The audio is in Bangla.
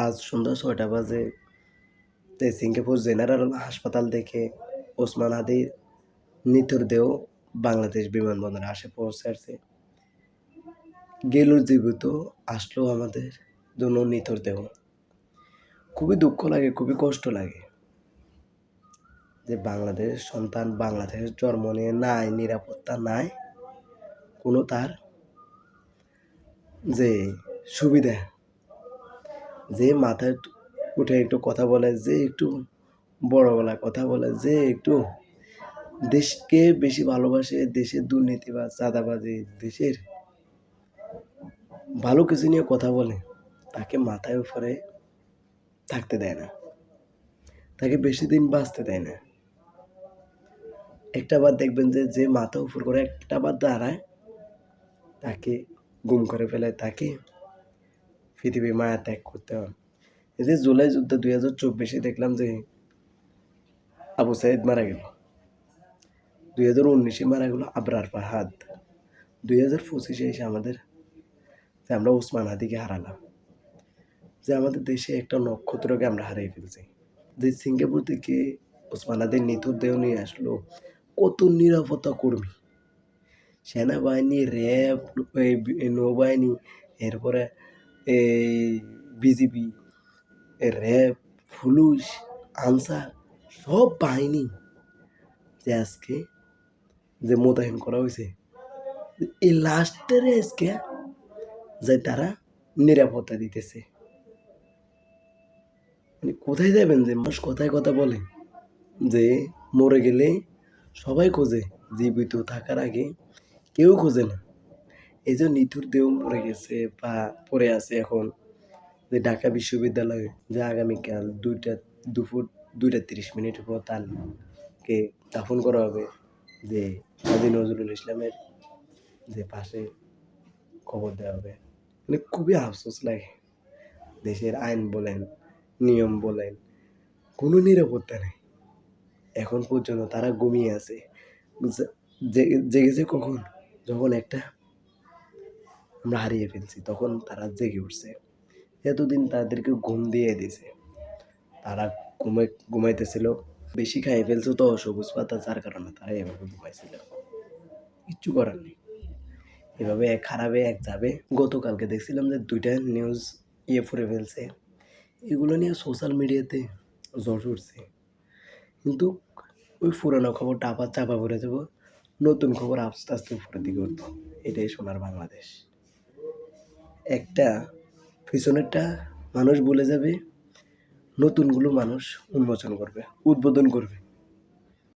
আজ সন্ধ্যা ৬টা বাজে সিঙ্গাপুর জেনারেল হাসপাতাল থেকে ওসমান হাদির মৃতদেহ বাংলাদেশ বিমানবন্দরে আসে পৌঁছাচ্ছে। গেল জীবিত, আসলো আমাদের জন্য মৃতদেহ। খুবই দুঃখ লাগে, খুবই কষ্ট লাগে যে বাংলাদেশের সন্তান বাংলাদেশের জন্ম নিয়ে নাই, নিরাপত্তা নাই, কোনো তার যে সুবিধা, যে মাথায় উঠে একটু কথা বলে, যে একটু বড় গলায় কথা বলে, যে একটু দেশকে বেশি ভালোবাসে, দেশের দুর্নীতি বা চাঁদাবাজি, দেশের ভালো কিছু নিয়ে কথা বলে, তাকে মাথায় উপরে থাকতে দেয় না, তাকে বেশি দিন বাঁচতে দেয় না। একটা বার দেখবেন যে যে মাথা উপর করে একটা বার দাঁড়ায়, তাকে গুম করে ফেলে, তাকে পৃথিবী মায়া ত্যাগ করতে হয়। এই যে জুলাই যুদ্ধ 2024-এ দেখলাম যে আবু সাইদ মারা গেল, 2019-এ মারা গেল আবরার ফাহাদ, 2025-এ এসে আমাদের যে আমরা ওসমান হাদিকে হারালাম, যে আমাদের দেশে একটা নক্ষত্রকে আমরা হারিয়ে ফেলছি। যে সিঙ্গাপুর থেকে ওসমান হাদির মৃতদেহ নিয়ে আসলো কত নিরাপত্তা কর্মী, সেনাবাহিনী, র্যাব, নৌবাহিনী, এরপরে এই বিজিবি, র্যাব, পুলিশ, আনসার, সব বাহিনী যে আজকে যে মোতায়েন করা হয়েছে, এই লাস্টের আজকে যে তারা নিরাপত্তা দিতেছে। মানে কোথায় যাবেন, যে মানুষ কথায় কথা বলে যে মরে গেলে সবাই খোঁজে, জীবিত থাকার আগে কেউ খোঁজে না। এই যে নিথুর দেহ মরে গেছে বা পড়ে আছে এখন, যে ঢাকা বিশ্ববিদ্যালয়ে যে আগামীকাল দুপুর 2:30 পর তাকে দাফন করা হবে, যে কাজী নজরুল ইসলামের যে পাশে খবর দেওয়া হবে। মানে খুবই আফসোস লাগে। দেশের আইন বলেন, নিয়ম বলেন, কোনো নিরাপত্তা নেই। এখন পর্যন্ত তারা ঘুমিয়ে আছে। জেগেছে কখন? যখন একটা আমরা হারিয়ে ফেলছি, তখন তারা জেগে উঠছে। এতদিন তাদেরকে ঘুম দিয়ে দিয়েছে, তারা ঘুমাইতেছিল, বেশি খাইয়ে ফেলছে তো সবুজ পাতা, যার কারণে তারা এভাবে ঘুমাইছিল। কিচ্ছু করার নেই, এভাবে এক খারাপে এক যাবে। গতকালকে দেখছিলাম যে 2টা নিউজ পড়ে ফেলছে, এগুলো নিয়ে সোশ্যাল মিডিয়াতে জ্বর উঠছে। কিন্তু ওই পুরোনো খবরটা আবার চাপা পড়ে যাব, নতুন খবর আস্তে আস্তে উপরের দিকে উঠবো। এটাই সোনার বাংলাদেশ। একটা পিছনেরটা মানুষ বলে যাবে, নতুনগুলো মানুষ উন্মোচন করবে, উদ্বোধন করবে।